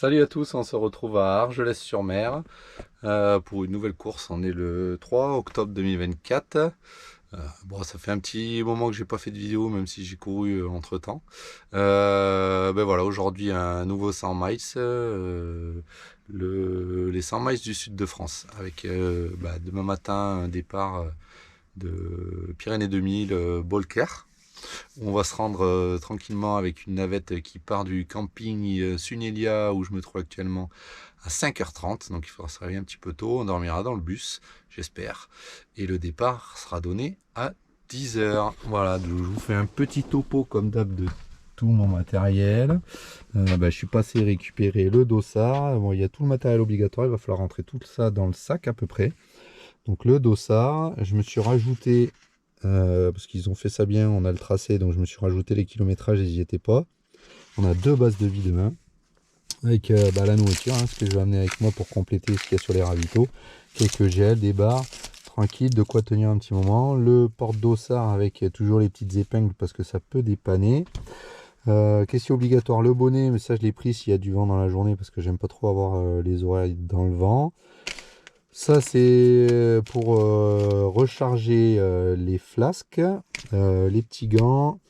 Salut à tous, on se retrouve à Argelès-sur-Mer pour une nouvelle course. On est le 3 octobre 2024. Bon, ça fait un petit moment que j'ai pas fait de vidéo, même si j'ai couru entre-temps. Ben voilà, aujourd'hui un nouveau 100 miles, les 100 miles du sud de France, avec demain matin un départ de Pyrénées 2000, Beaucaire. On va se rendre tranquillement avec une navette qui part du camping Sunelia où je me trouve actuellement à 5h30. Donc il faudra se réveiller un petit peu tôt. On dormira dans le bus, j'espère. Et le départ sera donné à 10h. Voilà, je vous fais un petit topo comme d'hab de tout mon matériel. Je suis passé récupérer le dossard. Bon, il y a tout le matériel obligatoire. Il va falloir rentrer tout ça dans le sac à peu près. Donc le dossard, je me suis rajouté parce qu'ils ont fait ça bien, on a le tracé, donc je me suis rajouté les kilométrages et j'y étais pas. On a deux bases de vie demain, avec la nourriture, ce que je vais amener avec moi pour compléter ce qu'il y a sur les ravitaux. Quelques gels, des barres, tranquille, de quoi tenir un petit moment. Le porte-dossard avec toujours les petites épingles parce que ça peut dépanner. Question obligatoire, le bonnet, mais ça je l'ai pris s'il y a du vent dans la journée parce que j'aime pas trop avoir les oreilles dans le vent. Ça c'est pour recharger les flasques, les petits gants.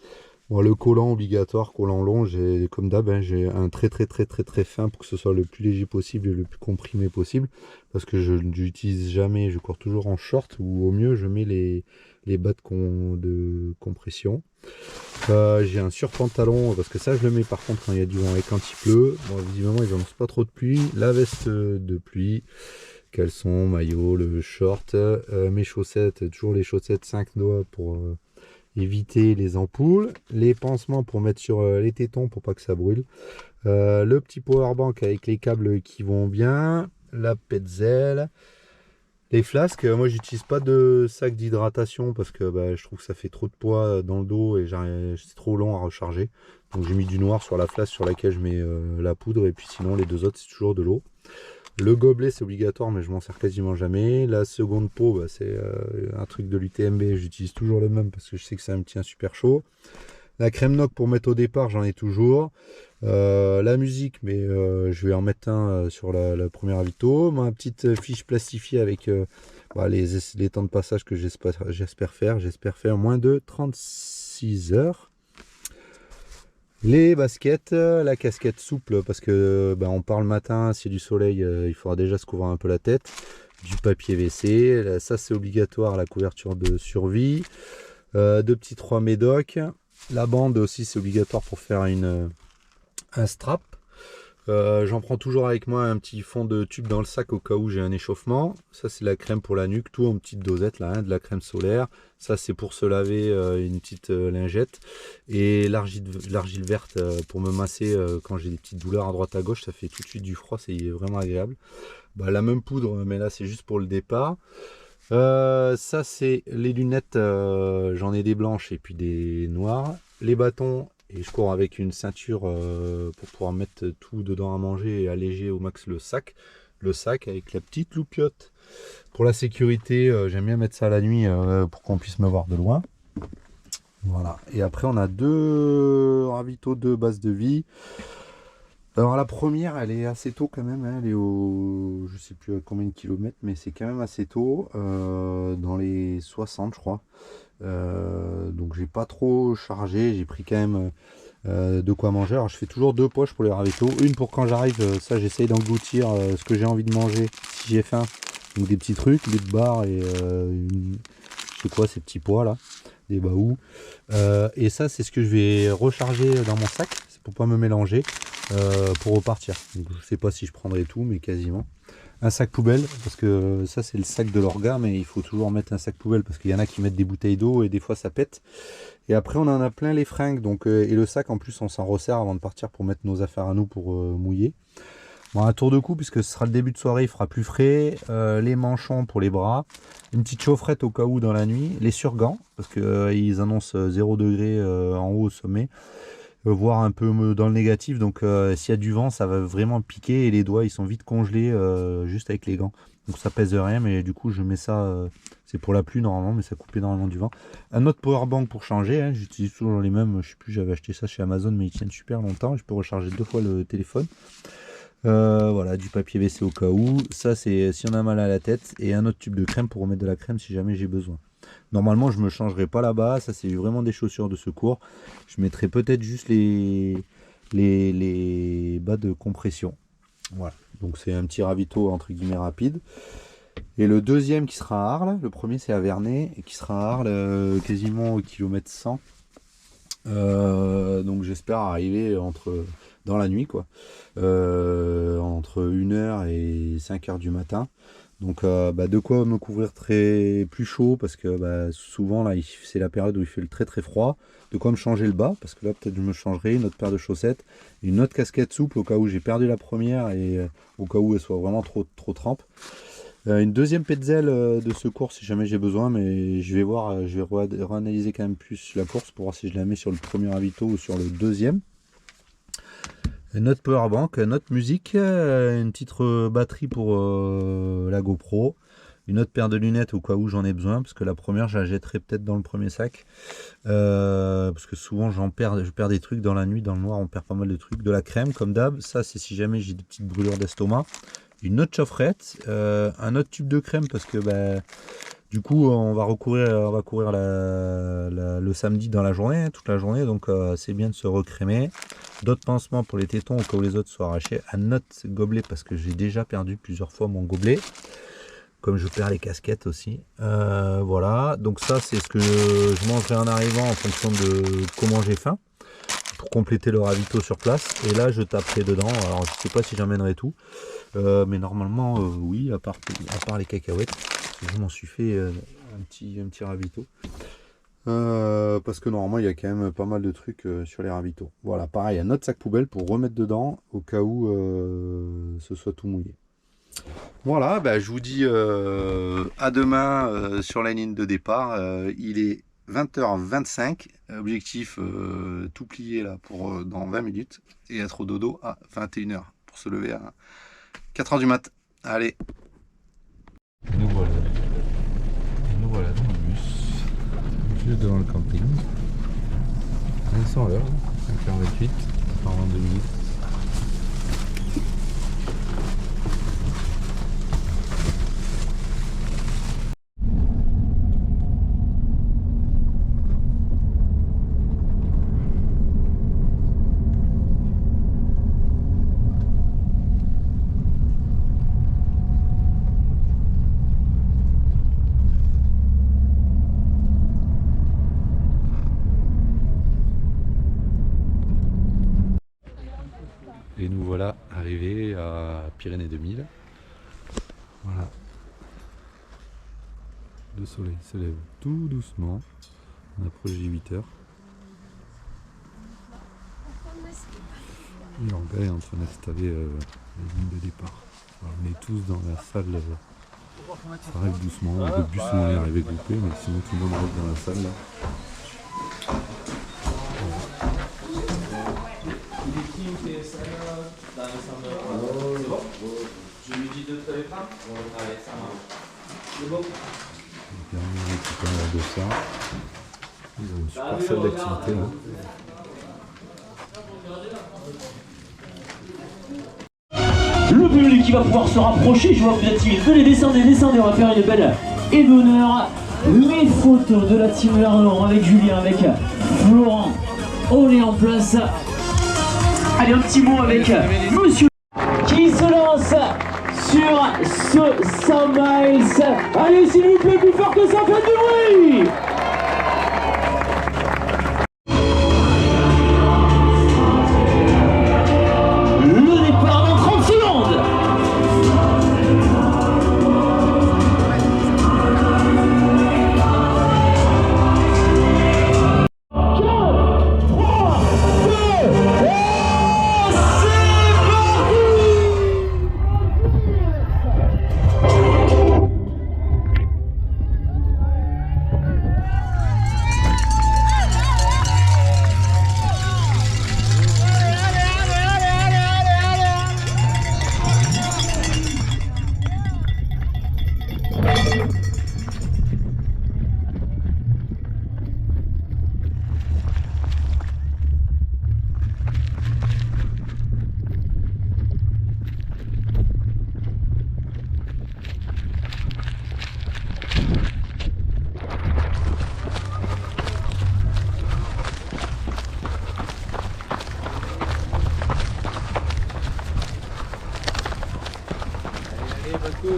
Bon, le collant obligatoire, collant long, j'ai comme d'hab, j'ai un très fin pour que ce soit le plus léger possible et le plus comprimé possible. Parce que je n'utilise jamais, je cours toujours en short ou au mieux je mets les bas de compression. J'ai un surpantalon parce que ça je le mets par contre quand il y a du vent et quand il pleut. Bon, visiblement ils n'annoncent pas trop de pluie. La veste de pluie. Caleçon, maillot, le short, mes chaussettes, toujours les chaussettes 5 doigts pour éviter les ampoules, les pansements pour mettre sur les tétons pour pas que ça brûle, le petit powerbank avec les câbles qui vont bien, la petzel, les flasques. Moi j'utilise pas de sac d'hydratation parce que je trouve que ça fait trop de poids dans le dos et c'est trop long à recharger, donc j'ai mis du noir sur la flasque sur laquelle je mets la poudre, et puis sinon les deux autres c'est toujours de l'eau. Le gobelet c'est obligatoire mais je m'en sers quasiment jamais. La seconde peau c'est un truc de l'UTMB, j'utilise toujours le même parce que je sais que ça me tient super chaud. La crème noc pour mettre au départ j'en ai toujours. La musique, mais je vais en mettre un sur la première avito. Ma petite fiche plastifiée avec les temps de passage que j'espère faire moins de 36 heures. Les baskets, la casquette souple parce que on part le matin, s'il y a du soleil, il faudra déjà se couvrir un peu la tête. Du papier WC, ça c'est obligatoire, la couverture de survie. Deux petits 3 médocs. La bande aussi c'est obligatoire pour faire un strap. J'en prends toujours avec moi un petit fond de tube dans le sac au cas où j'ai un échauffement. Ça c'est la crème pour la nuque, tout en petite dosette là, de la crème solaire. Ça c'est pour se laver, une petite lingette. Et l'argile verte pour me masser quand j'ai des petites douleurs à droite à gauche. Ça fait tout de suite du froid, c'est vraiment agréable. La même poudre, mais là c'est juste pour le départ. Ça c'est les lunettes, j'en ai des blanches et puis des noires. Les bâtons. Et je cours avec une ceinture pour pouvoir mettre tout dedans à manger et alléger au max le sac. Le sac avec la petite loupiote. Pour la sécurité, j'aime bien mettre ça la nuit pour qu'on puisse me voir de loin. Voilà. Et après, on a deux ravitaux de base de vie. Alors la première, elle est assez tôt quand même. Elle est au, je sais plus à combien de kilomètres, mais c'est quand même assez tôt. Dans les 60, je crois. Donc j'ai pas trop chargé, j'ai pris quand même de quoi manger. Alors je fais toujours deux poches pour les ravitaux, une pour quand j'arrive, ça j'essaye d'engloutir ce que j'ai envie de manger si j'ai faim, donc des petits trucs, des barres et je sais quoi, ces petits pois là, des baous, et ça c'est ce que je vais recharger dans mon sac, c'est pour pas me mélanger, pour repartir. Donc, je sais pas si je prendrai tout, mais quasiment. Un sac poubelle, parce que ça c'est le sac de l'orga, mais il faut toujours mettre un sac poubelle parce qu'il y en a qui mettent des bouteilles d'eau et des fois ça pète. Et après on en a plein les fringues, donc et le sac en plus on s'en resserre avant de partir pour mettre nos affaires à nous pour mouiller. Bon, un tour de cou puisque ce sera le début de soirée, il fera plus frais. Les manchons pour les bras, une petite chaufferette au cas où dans la nuit, les surgants parce que ils annoncent 0 degré en haut au sommet. Voire un peu dans le négatif, donc s'il y a du vent ça va vraiment piquer et les doigts ils sont vite congelés juste avec les gants, donc ça pèse rien, mais du coup je mets ça, c'est pour la pluie normalement mais ça coupe énormément du vent. Un autre powerbank pour changer, j'utilise toujours les mêmes, je sais plus, j'avais acheté ça chez Amazon mais ils tiennent super longtemps, je peux recharger 2 fois le téléphone. Voilà, du papier WC au cas où. Ça, c'est si on a mal à la tête. Et un autre tube de crème pour remettre de la crème si jamais j'ai besoin. Normalement, je me changerai pas là-bas. Ça, c'est vraiment des chaussures de secours. Je mettrai peut-être juste les bas de compression. Voilà. Donc, c'est un petit ravito entre guillemets rapide. Et le deuxième qui sera à Arles. Le premier, c'est à Vernet. Et qui sera à Arles quasiment au kilomètre 100. Donc, j'espère arriver dans la nuit, quoi. Entre 1h et 5h du matin. Donc de quoi me couvrir plus chaud parce que souvent là c'est la période où il fait très très froid. De quoi me changer le bas parce que là peut-être je me changerai une autre paire de chaussettes, une autre casquette souple au cas où j'ai perdu la première et au cas où elle soit vraiment trop trempe. Une deuxième petzel de secours si jamais j'ai besoin, mais je vais voir, je vais réanalyser quand même plus la course pour voir si je la mets sur le premier ravito ou sur le deuxième. Notre powerbank, notre musique, une petite batterie pour la GoPro, une autre paire de lunettes au cas où j'en ai besoin, parce que la première je la jetterai peut-être dans le premier sac, parce que souvent je perds des trucs dans la nuit, dans le noir on perd pas mal de trucs, de la crème comme d'hab, ça c'est si jamais j'ai des petites brûlures d'estomac, une autre chaufferette, un autre tube de crème parce que du coup on va courir le samedi dans la journée, toute la journée, donc c'est bien de se recrémer. D'autres pansements pour les tétons au cas où les autres soient arrachés. Un autre gobelet parce que j'ai déjà perdu plusieurs fois mon gobelet. Comme je perds les casquettes aussi. Voilà, donc ça c'est ce que je mangerai en arrivant en fonction de comment j'ai faim. Pour compléter le ravito sur place. Et là je taperai dedans. Alors je sais pas si j'emmènerai tout. Mais normalement oui, à part les cacahuètes. Je m'en suis fait un petit ravito. Parce que normalement il y a quand même pas mal de trucs sur les ravitaux. Voilà, pareil, un autre sac poubelle pour remettre dedans au cas où ce soit tout mouillé. Voilà, je vous dis à demain sur la ligne de départ. Il est 20h25, objectif tout plié là pour dans 20 minutes et être au dodo à 21h pour se lever à 4h du mat. Allez. Nous voilà dans le bus, juste devant le camping. On sent l'heure, 5h28, dans 22 minutes. Et nous voilà arrivés à Pyrénées 2000. Voilà. Le soleil se lève tout doucement. On approche des 8h. Et on est en train d'installer la ligne de départ. Alors, on est tous dans la salle. Ça arrive doucement. Le bus on est arrivé groupé, mais sinon tout le monde reste dans la salle. Là. Je lui dis de te les prendre. Allez, ça marche. C'est bon. Les derniers récupèrent de ça. Ils ont une super salle d'activité là. Le public qui va pouvoir se rapprocher, je vois que vous êtes timide. Venez, descendez, on va faire une belle et d'honneur. Les photos de la team Lernon avec Julien, avec Florent. On est en place. Allez, un petit mot avec Monsieur qui se lance sur ce 100 miles. Allez, s'il vous plaît, plus fort que ça, faites du bruit. Le départ dans 30 secondes. Les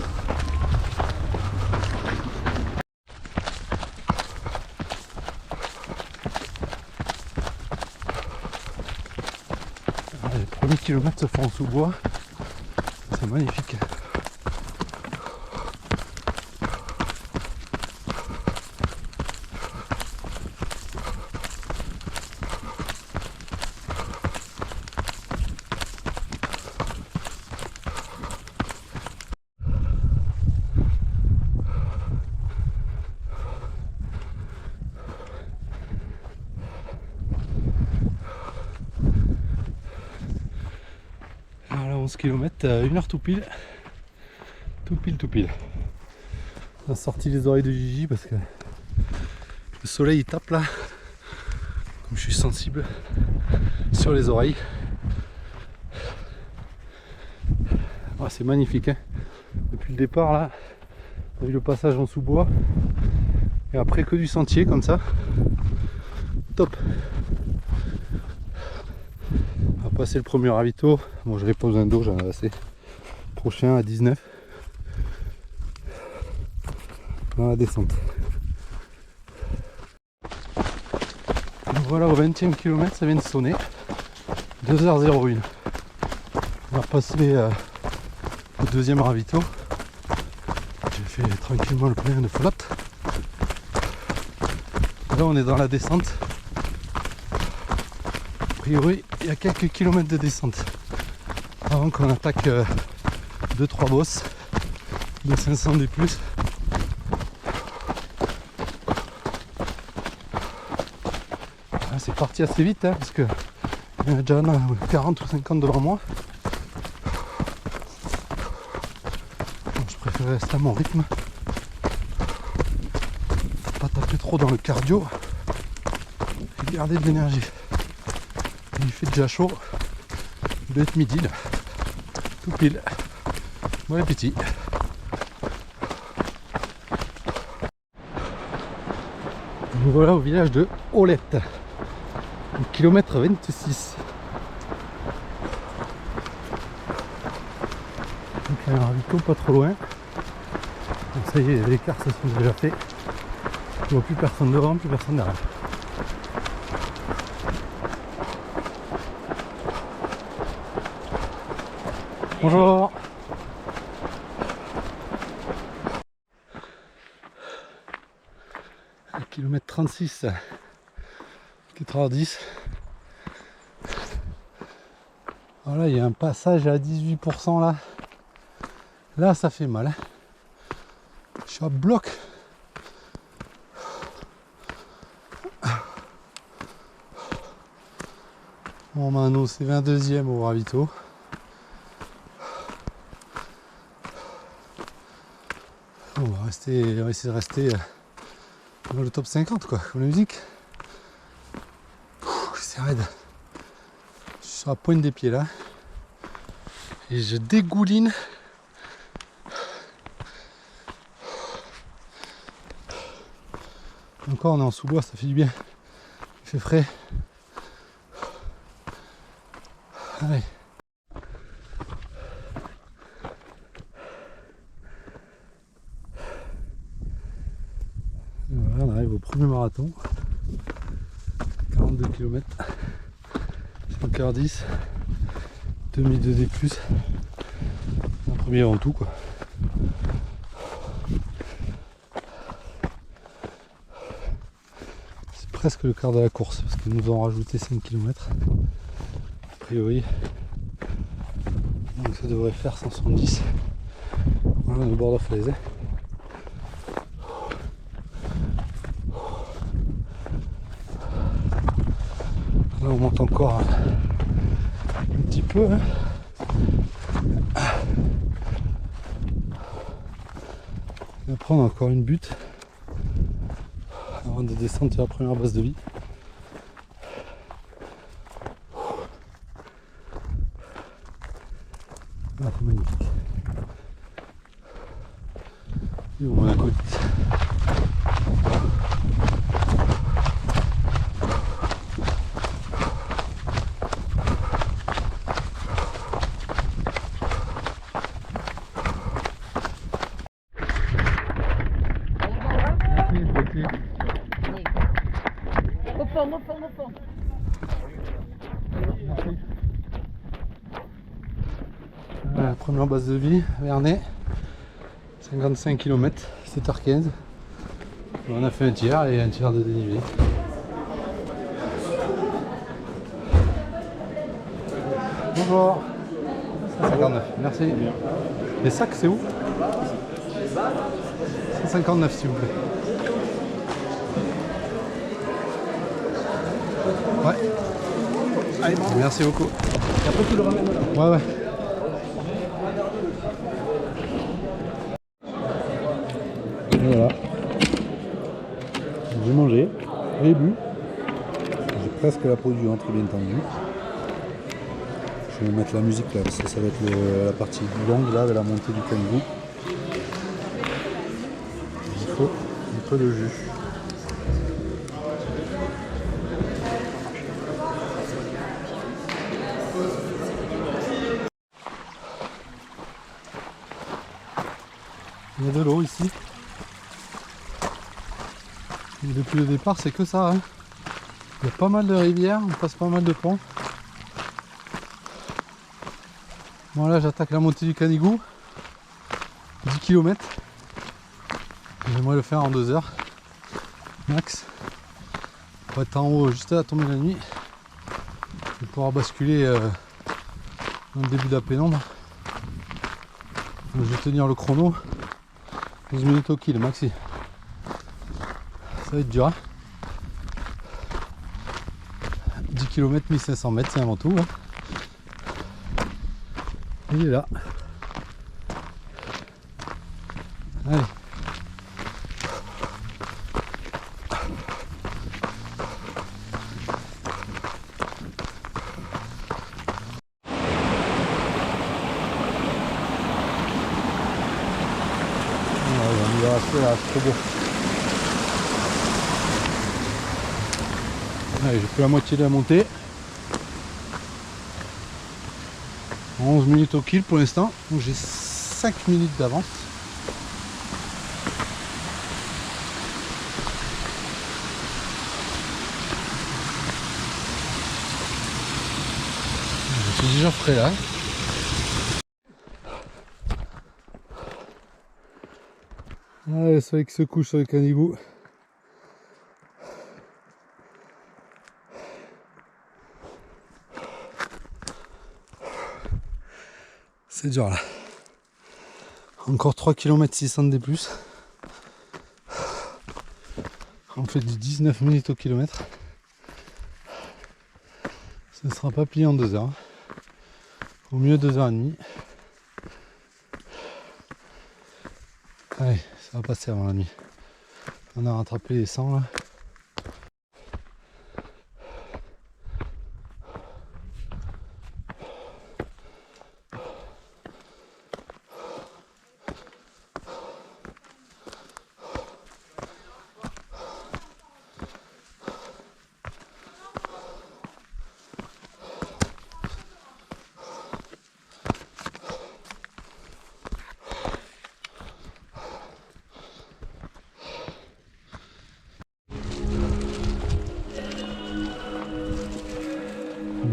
premiers kilomètres se font en sous-bois. C'est magnifique. Voilà, 11 km, 1 heure tout pile. Tout pile. On a sorti les oreilles de Gigi parce que le soleil il tape là. Comme je suis sensible sur les oreilles. Ah, c'est magnifique hein. Depuis le départ là, on a eu le passage en sous-bois. Et après que du sentier comme ça. Top. On va passer le premier ravito. Bon, j'avais pas besoin d'eau, j'en ai assez. Prochain à 19. Dans la descente. Donc voilà, au 20e kilomètre, ça vient de sonner. 2h01. On va passer au deuxième ravito. J'ai fait tranquillement le plein de flotte. Là, on est dans la descente. A priori, il y a quelques kilomètres de descente avant qu'on attaque 2-3 bosses de 500 des plus. C'est parti assez vite hein, parce que il y en a déjà 40 ou 50 devant moi. Donc, je préfère rester à mon rythme, pas taper trop dans le cardio et garder de l'énergie. Il fait déjà chaud, il doit être midi là, tout pile. Bon appétit. Nous voilà au village de Olette. Au kilomètre 26. Donc il y a un ravito pas trop loin. Donc ça y est, les écarts se sont déjà faits. Je vois plus personne devant, plus personne derrière. Bonjour. Kilomètre 36. 4h10. Voilà, il y a un passage à 18% là. Là, ça fait mal. Hein. Je suis à bloc. Bon, Mano, c'est 22e au ravito. On va essayer de rester dans le top 50 quoi, comme la musique. C'est raide. Je suis sur la pointe des pieds là. Et je dégouline. Encore on est en sous-bois, ça fait du bien. Il fait frais. Allez. Voilà, on arrive au premier marathon. 42 km. 5h10. 2002 D+. Un premier en tout quoi. C'est presque le quart de la course parce qu'ils nous ont rajouté 5 km. A priori. Donc ça devrait faire 170. Voilà, on est au bord de la falaise. Là on monte encore un petit peu. Hein. Et après on a encore une butte avant de descendre sur la première base de vie. Ah, c'est magnifique. Et on a côte. Voilà, première base de vie, Vernet. 55 km, 7h15. On a fait un tiers et un tiers de dénivelé. Bonjour. 159, merci. Les sacs, c'est où? 159 s'il vous plaît. Ouais. Allez, bon. Merci beaucoup. Et après tu le ramènes là. Ouais. Et voilà. J'ai mangé, j'ai bu. J'ai presque la peau du ventre bien tendue. Je vais mettre la musique là, parce que ça va être la partie longue là de la montée du Canigou. Il faut un peu de jus. Il y a de l'eau ici. Et depuis le départ, c'est que ça. Hein. Il y a pas mal de rivières, on passe pas mal de ponts. Bon là j'attaque la montée du Canigou, 10 km. J'aimerais le faire en 2 heures max pour être en haut juste à la tombée de la nuit et pouvoir basculer dans le début de la pénombre. Donc, je vais tenir le chrono 12 minutes au kill maxi. Ça va être dur hein. 10 km 1500 mètres c'est avant tout hein. Il est là. Allez. On y va rester là, c'est trop beau. Allez, j'ai fait la moitié de la montée. 11 minutes au kill pour l'instant, donc j'ai 5 minutes d'avance. Je suis déjà frais là. Allez, le soleil qui se couche sur le Canigou. C'est dur là. Encore 3 km 600 de plus. On fait du 19 minutes au kilomètre. Ce ne sera pas plié en 2 heures. Au mieux 2h30. Allez, ça va passer avant la nuit. On a rattrapé les 100 là.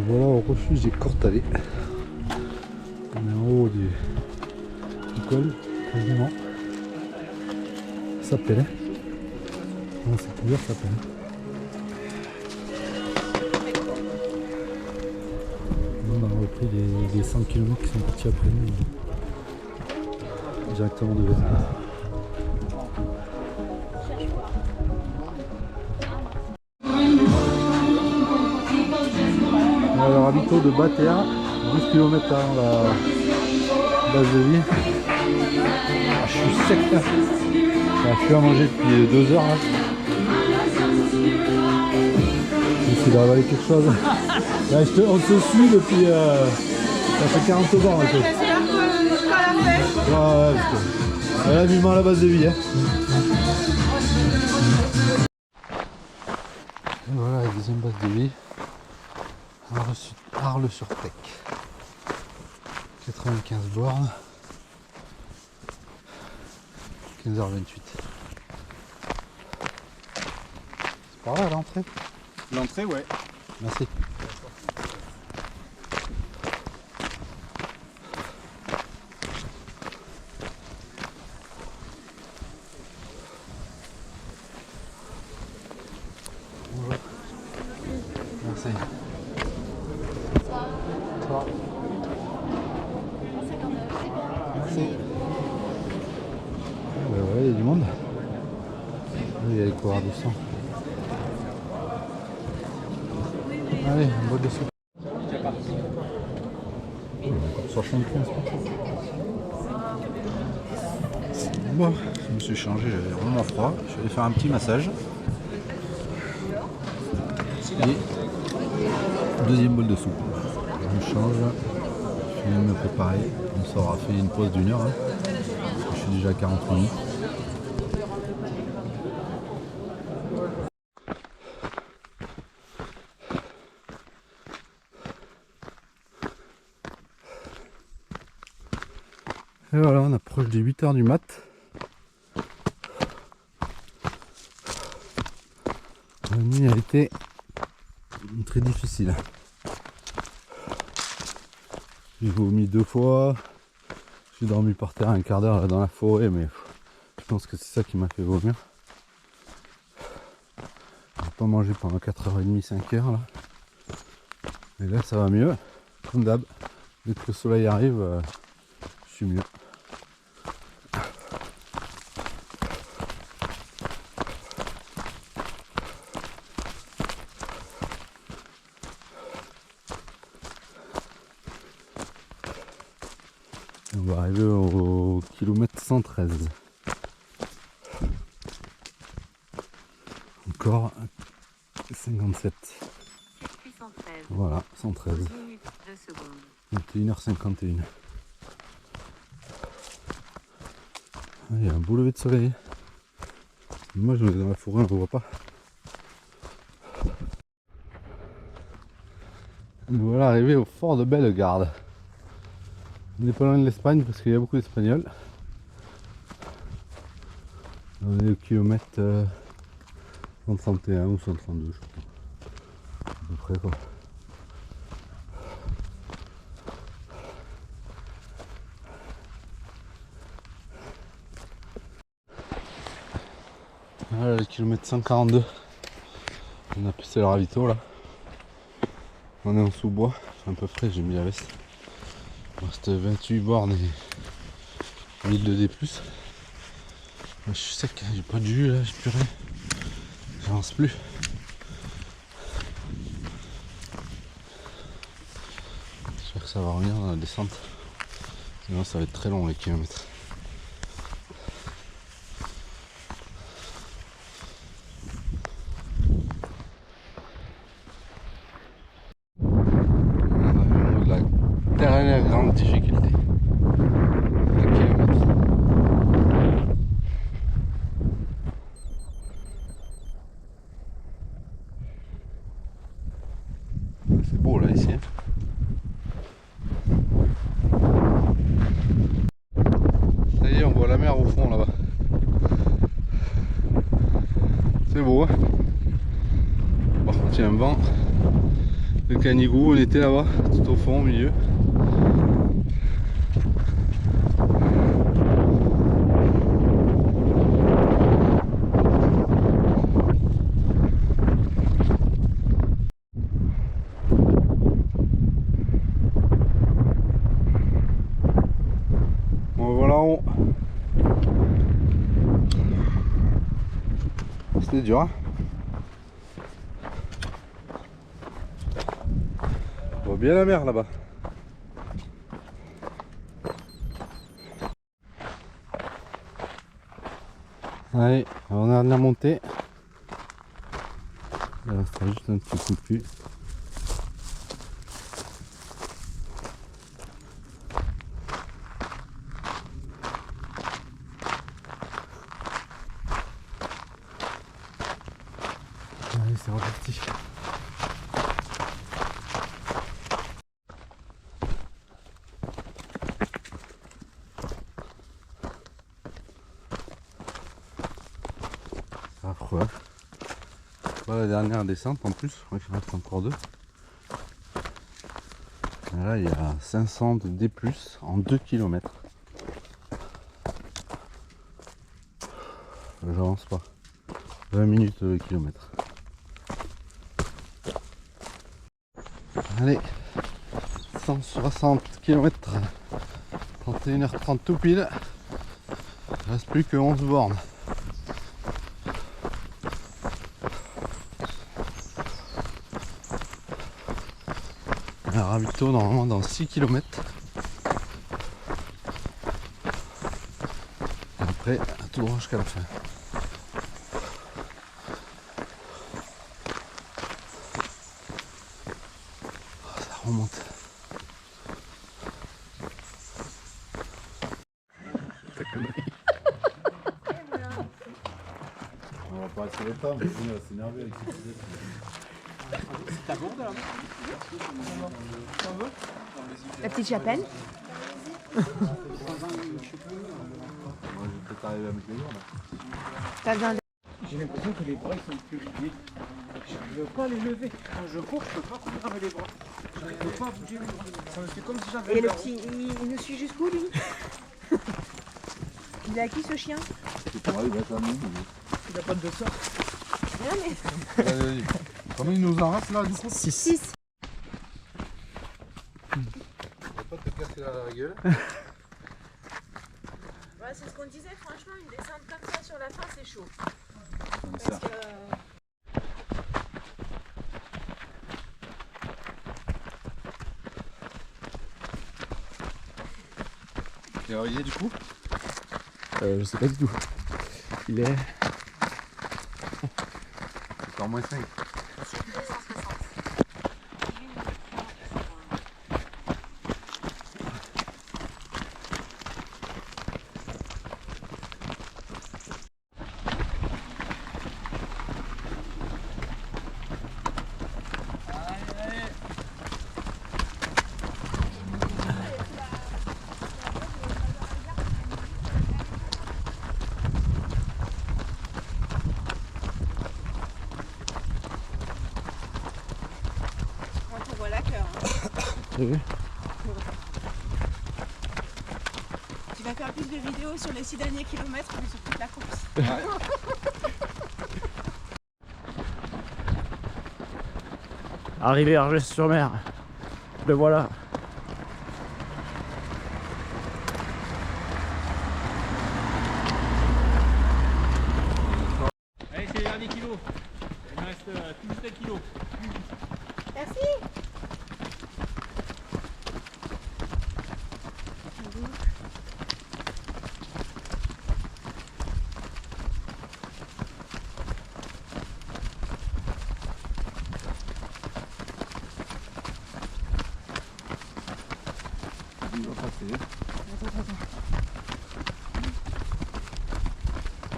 Voilà au refuge des Cortalais. On est en haut du col, quasiment. Ça pèle. Non, c'est couvert, ça pèle. On a repris les 100 km qui sont partis après nous. Directement de Vernet. Alors habito de Batéa, 12 km avant la base de vie. Ah, je suis sec là. Je suis à manger depuis 2 heures là. J'essaie d'avaler quelque chose. Là, on se suit depuis ça fait 40 bornes. Ouais, parce que là, vivement à la base de vie. Hein. Et voilà la deuxième base de vie. Arles-sur-Tech. 95 bornes. 15h28. C'est par là à l'entrée? L'entrée, ouais. Merci. commencer. Ouais, il y a du monde. Il y a les coureurs de sang. Allez, un bol de soupe. Encore 75. Bon, je me suis changé, j'avais vraiment froid. Je suis allé faire un petit massage. Et deuxième bol de soupe. Je me change. Je viens de me préparer. On s'aura fait une pause d'1 heure. Hein. Je suis déjà à 40 minutes. Et voilà, on approche des 8 h du mat. La nuit a été très difficile. J'ai vomi 2 fois. J'ai dormi par terre un quart d'heure dans la forêt, mais je pense que c'est ça qui m'a fait vomir. J'ai pas mangé pendant 4h30, 5h là. Et là ça va mieux, comme d'hab. Dès que le soleil arrive, je suis mieux. On va arriver au kilomètre 113. Encore 57. Voilà, 113. 21h51. Il y a un beau lever de soleil. Moi je vais dans la forêt, on ne voit pas. Voilà, arrivé au fort de Bellegarde. On n'est pas loin de l'Espagne parce qu'il y a beaucoup d'Espagnols. On est au kilomètre 131 ou 132 je crois. À peu près quoi. Voilà le kilomètre 142. On a poussé le ravito là. On est en sous-bois, c'est un peu frais, j'ai mis la veste. Il reste 28 bornes et 1000 de D+. Je suis sec, j'ai pas de jus là, j'ai plus rien. J'avance plus. J'espère que ça va revenir dans la descente. Sinon ça va être très long les kilomètres. Dernière grande difficulté. 1 kilomètre. C'est beau là ici. Ça y est, on voit la mer au fond là-bas. C'est beau, hein. Par contre il y a un vent. Le Canigou, on était là-bas, tout au fond, au milieu. Bon, voilà en haut. C'était dur, hein. On voit bien la mer là-bas. Allez, on a de la montée. Il reste juste un petit coup de cul. Allez, c'est reparti. Affreux. Voilà la dernière descente en plus, il en reste encore 2. Et là il y a 500 de D+, en 2 km. J'avance pas. 20 minutes le kilomètre. Allez, 160 km, 31h30 tout pile. Il reste plus que 11 bornes. Un ravito normalement dans 6 km. Et après, tout droit jusqu'à la fin. Oh, ça remonte. On va pas assez le temps, mais sinon, elle va s'énerver avec ses petits. La petite chapelle. Moi, je vais peut-être arriver à mettre les jours là. T'as besoin de... J'ai l'impression que les bras ils sont plus rigides. Je ne veux pas les lever. Quand je cours, je ne peux pas courir avec les bras. Je ne peux pas bouger les bras. Ça me fait comme si j'avais Et le le petit, il nous suit jusqu'où lui? Il est à qui ce chien? C'est pareil, là, ça monte. Il n'a pas de sort. Non mais... Combien il nous en reste là du coup? 6. Pas te casser la gueule. Ouais, c'est ce qu'on disait, franchement, une descente comme ça sur la fin, c'est chaud. Comme Parce ça. que... T'es réveillé du coup? Je sais pas du tout. Il est... C'est en moins 5. On te voit la cœur. Oui. Tu vas faire plus de vidéos sur les 6 derniers kilomètres que sur toute la course. Arrivé à Argelès-sur-Mer. Le voilà. Allez, c'est les derniers kilos. Il me reste tout 7 kilos. Merci.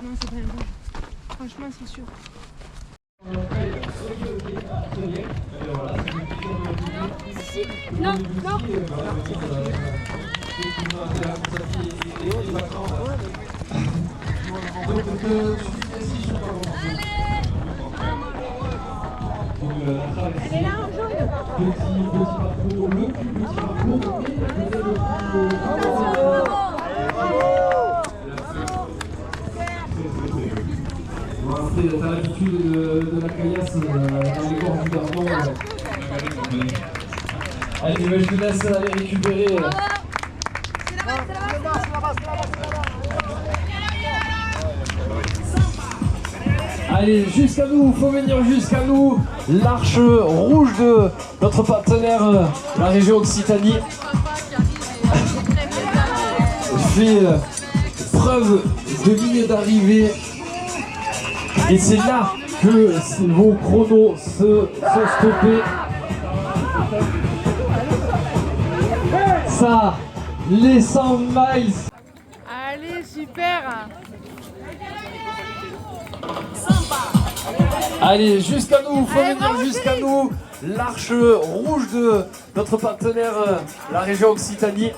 Non, c'est pas le bon. Franchement, c'est sûr. Non, non. Elle est là en jaune. Après, t'as l'habitude de la caillasse dans les gorges du Gardon. Allez, je te laisse aller récupérer. Allez, jusqu'à nous, faut venir jusqu'à nous. L'arche rouge de notre partenaire, la région Occitanie, fait preuve de ligne d'arrivée. Et c'est là que vos chronos sont stoppés. Ça, les 100 miles. Allez, super. Allez, jusqu'à nous, faut venir jusqu'à nous. L'arche rouge de notre partenaire, la région Occitanie,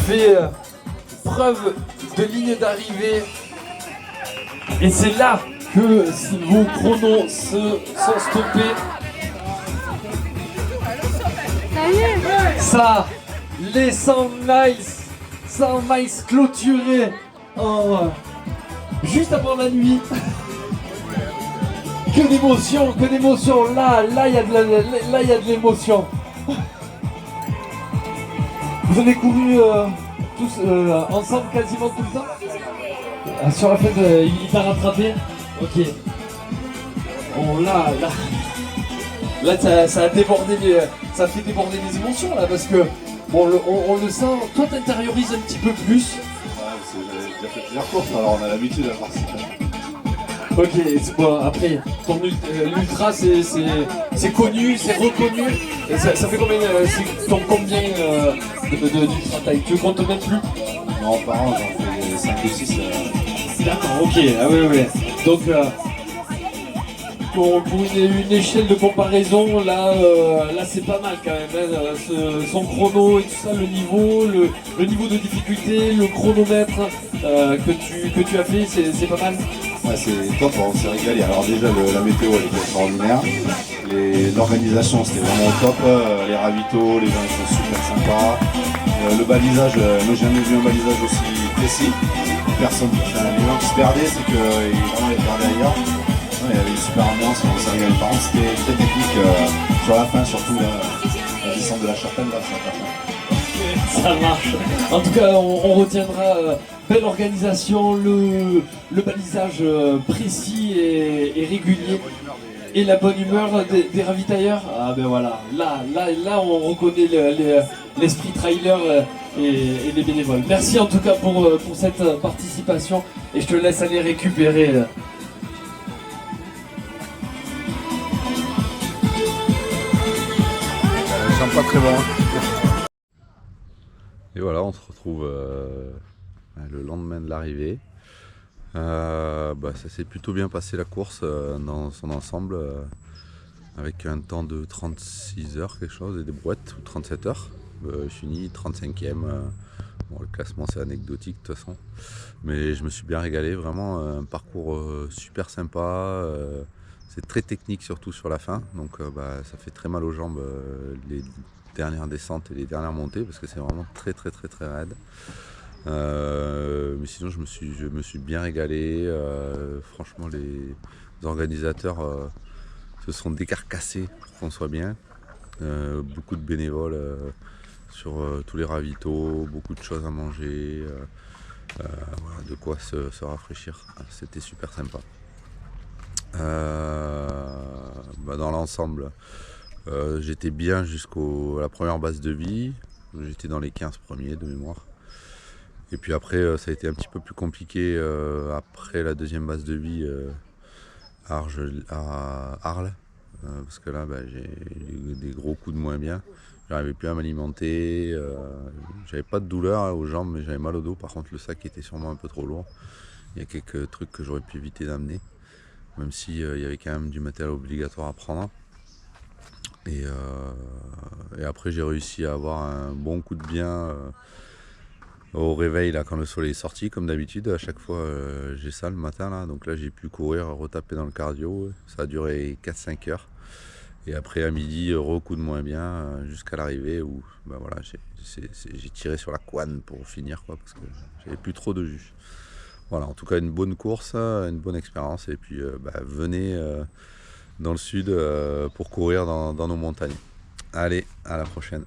fait preuve de ligne d'arrivée. Et c'est là que vos chronos sont stoppés. Ça, les 100 miles clôturés juste avant la nuit. Que d'émotion, là il y a de l'émotion. Vous avez couru tous ensemble quasiment tout le temps? Sur la fête, il t'a rattrapé? Ok. Bon là ça a débordé ça fait déborder les émotions là parce que bon on le sent, toi t'intériorises un petit peu plus. Ouais, j'avais déjà fait plusieurs courses, alors on a l'habitude à voir ça. Ok, bon, après, ton l'ultra c'est connu, c'est reconnu. Et ça fait combien, combien d'ultra taille? Tu comptes même plus? Non, par an, j'en fais 5 ou 6. D'accord, ok, ah oui. Donc, pour une échelle de comparaison, là c'est pas mal quand même. Hein, son chrono et tout ça, le niveau de difficulté, le chronomètre que tu as fait, c'est pas mal. Ouais, c'est top, on s'est régalé. Alors déjà, la météo elle était extraordinaire. L'organisation c'était vraiment top. Les ravitaux, les gens ils sont super sympas. Le balisage, moi j'ai jamais vu un balisage aussi précis. Personne, les gens qui se perdaient, c'est qu'ils vraiment les perdaient ailleurs. Ouais, il y avait une super ambiance, on s'est régalé. Par contre, c'était très technique sur la fin, surtout la descente de la chapelle, là, c'est important. Ça marche. En tout cas, on retiendra belle organisation, le balisage précis et régulier. Et la bonne humeur des ravitailleurs. Ah ben voilà, là on reconnaît l'esprit trailer et les bénévoles. Merci en tout cas pour cette participation et je te laisse aller récupérer. Ça sent pas très bon. Et voilà, on se retrouve le lendemain de l'arrivée. Ça s'est plutôt bien passé la course dans son ensemble, avec un temps de 36 heures quelque chose et des brouettes, ou 37 heures. Je finis 35e. Le classement c'est anecdotique de toute façon. Mais je me suis bien régalé, vraiment un parcours super sympa. C'est très technique surtout sur la fin, donc ça fait très mal aux jambes les dernières descentes et les dernières montées parce que c'est vraiment très raide. Mais sinon je me suis bien régalé. Franchement les organisateurs se sont décarcassés pour qu'on soit bien. Beaucoup de bénévoles sur tous les ravitaux, beaucoup de choses à manger, voilà, de quoi se rafraîchir. C'était super sympa. Dans l'ensemble, j'étais bien jusqu'à la première base de vie. J'étais dans les 15 premiers de mémoire. Et puis après, ça a été un petit peu plus compliqué après la deuxième base de vie à Arles. Parce que là, j'ai eu des gros coups de moins bien. J'arrivais plus à m'alimenter. J'avais pas de douleur aux jambes, mais j'avais mal au dos. Par contre, le sac était sûrement un peu trop lourd. Il y a quelques trucs que j'aurais pu éviter d'amener. Même s'il y avait quand même du matériel obligatoire à prendre. Et après j'ai réussi à avoir un bon coup de bien au réveil là, quand le soleil est sorti, comme d'habitude. À chaque fois j'ai ça le matin là, donc là j'ai pu courir, retaper dans le cardio. Ça a duré 4-5 heures. Et après à midi, coup de moins bien jusqu'à l'arrivée où j'ai tiré sur la couenne pour finir quoi, parce que j'avais plus trop de jus. Voilà, en tout cas une bonne course, une bonne expérience, et puis venez dans le sud pour courir dans nos montagnes. Allez, à la prochaine.